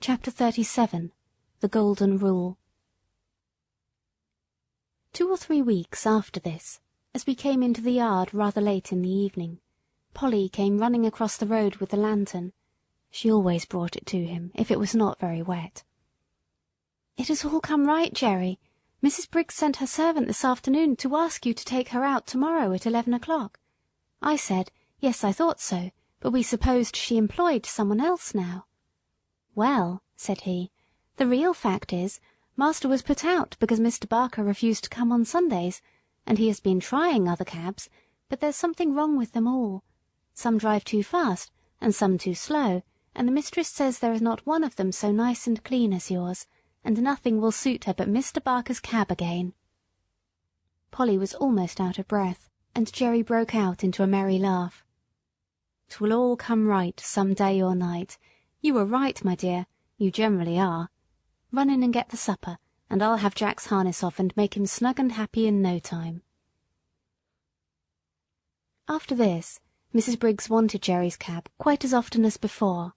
Chapter 37. The Golden Rule. 2 or 3 weeks after this, as we came into the yard rather late in the evening, Polly came running across the road with the lantern. She always brought it to him, if it was not very wet. "It has all come right, Jerry. Mrs. Briggs sent her servant this afternoon to ask you to take her out tomorrow at 11 o'clock. I said, yes, I thought so, but we supposed she employed someone else now." "Well," said he, "the real fact is, Master was put out because Mr. Barker refused to come on Sundays, and he has been trying other cabs, but there's something wrong with them all. Some drive too fast, and some too slow, and the mistress says there is not one of them so nice and clean as yours, and nothing will suit her but Mr. Barker's cab again." Polly was almost out of breath, and Jerry broke out into a merry laugh. "'Twill all come right some day or night. You were right, my dear. You generally are. Run in and get the supper, and I'll have Jack's harness off and make him snug and happy in no time." After this, Mrs. Briggs wanted Jerry's cab quite as often as before,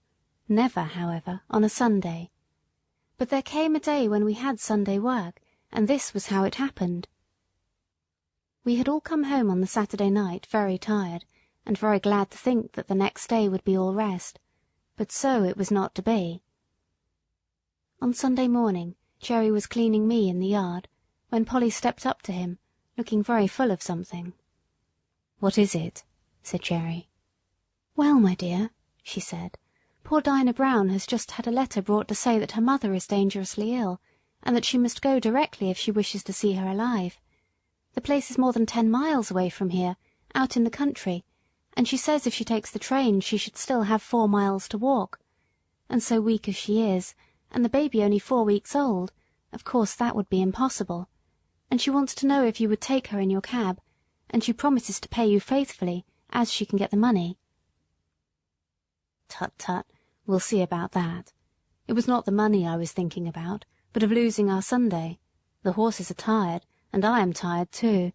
never, however, on a Sunday. But there came a day when we had Sunday work, and this was how it happened. We had all come home on the Saturday night very tired, and very glad to think that the next day would be all rest, but so it was not to be. On Sunday morning, Jerry was cleaning me in the yard, when Polly stepped up to him, looking very full of something. "What is it?" said Jerry. "Well, my dear," she said, "poor Dinah Brown has just had a letter brought to say that her mother is dangerously ill, and that she must go directly if she wishes to see her alive. The place is more than 10 miles away from here, out in the country, and she says if she takes the train she should still have 4 miles to walk. And so weak as she is, and the baby only 4 weeks old, of course that would be impossible. And she wants to know if you would take her in your cab, and she promises to pay you faithfully, as she can get the money." "Tut, tut, we'll see about that. It was not the money I was thinking about, but of losing our Sunday. The horses are tired, and I am tired too.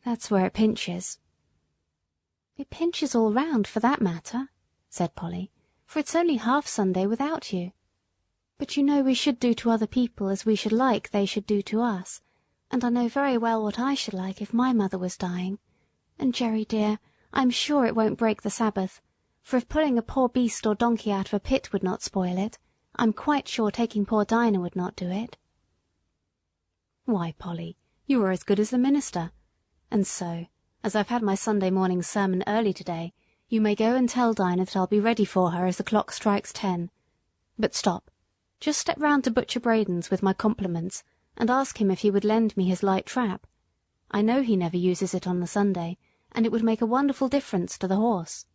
That's where it pinches." "It pinches all round, for that matter," said Polly, "for it's only half Sunday without you. But you know we should do to other people as we should like they should do to us, and I know very well what I should like if my mother was dying. And, Jerry dear, I'm sure it won't break the Sabbath, for if pulling a poor beast or donkey out of a pit would not spoil it, I'm quite sure taking poor Dinah would not do it." "Why, Polly, you are as good as the minister. And so, as I've had my Sunday morning sermon early to-day, you may go and tell Dinah that I'll be ready for her as the clock strikes 10. But stop, just step round to Butcher Braden's with my compliments, and ask him if he would lend me his light trap. I know he never uses it on the Sunday, and it would make a wonderful difference to the horse."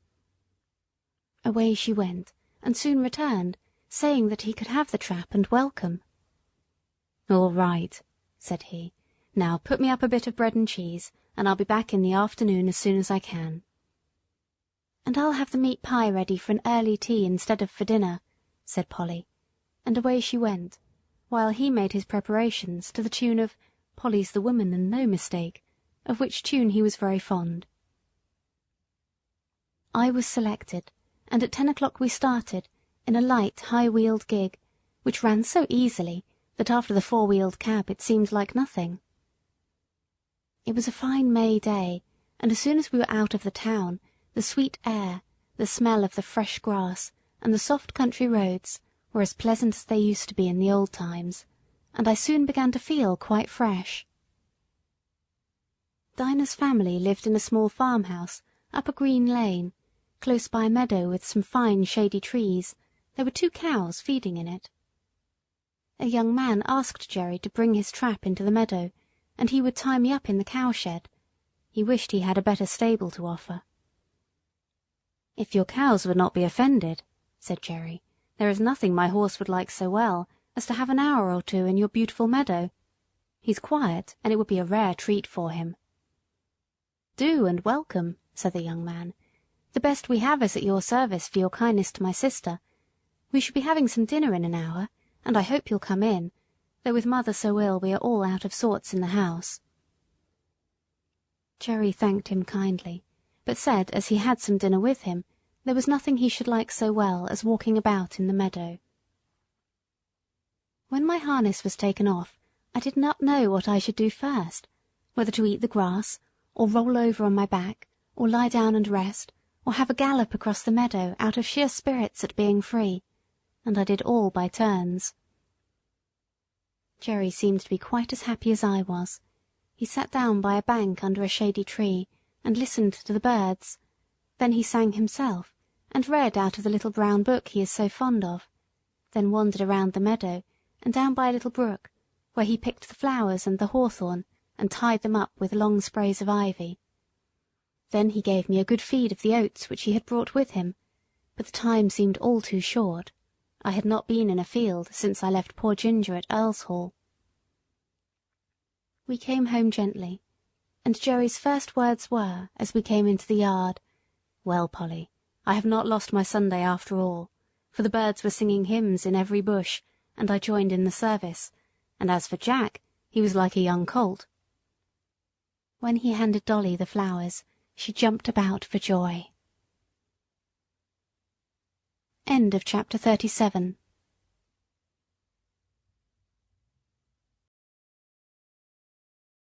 Away she went, and soon returned, saying that he could have the trap and welcome. "All right," said he. "Now put me up a bit of bread and cheese, and I'll be back in the afternoon as soon as I can." "And I'll have the meat pie ready for an early tea instead of for dinner," said Polly, and away she went, while he made his preparations to the tune of "Polly's the Woman and no mistake," of which tune he was very fond. I was selected, and at 10 o'clock we started, in a light high-wheeled gig, which ran so easily that after the 4-wheeled cab it seemed like nothing. It was a fine May day, and as soon as we were out of the town, the sweet air, the smell of the fresh grass, and the soft country roads were as pleasant as they used to be in the old times, and I soon began to feel quite fresh. Dinah's family lived in a small farmhouse up a green lane, close by a meadow with some fine shady trees. There were 2 cows feeding in it. A young man asked Jerry to bring his trap into the meadow, and he would tie me up in the cowshed. He wished he had a better stable to offer. "If your cows would not be offended," said Jerry, "there is nothing my horse would like so well as to have an hour or 2 in your beautiful meadow. He's quiet, and it would be a rare treat for him." "Do, and welcome," said the young man. "The best we have is at your service for your kindness to my sister. We shall be having some dinner in an hour, and I hope you'll come in, though with mother so ill we are all out of sorts in the house." Jerry thanked him kindly, but said as he had some dinner with him, there was nothing he should like so well as walking about in the meadow. When my harness was taken off, I did not know what I should do first, whether to eat the grass, or roll over on my back, or lie down and rest, or have a gallop across the meadow out of sheer spirits at being free, and I did all by turns. Jerry seemed to be quite as happy as I was. He sat down by a bank under a shady tree, and listened to the birds. Then he sang himself, and read out of the little brown book he is so fond of, then wandered around the meadow, and down by a little brook, where he picked the flowers and the hawthorn, and tied them up with long sprays of ivy. Then he gave me a good feed of the oats which he had brought with him, but the time seemed all too short. I had not been in a field since I left poor Ginger at Earlshall. We came home gently, and Jerry's first words were, as we came into the yard, "Well, Polly, I have not lost my Sunday after all, for the birds were singing hymns in every bush, and I joined in the service, and as for Jack, he was like a young colt." When he handed Dolly the flowers, she jumped about for joy. End of Chapter 37.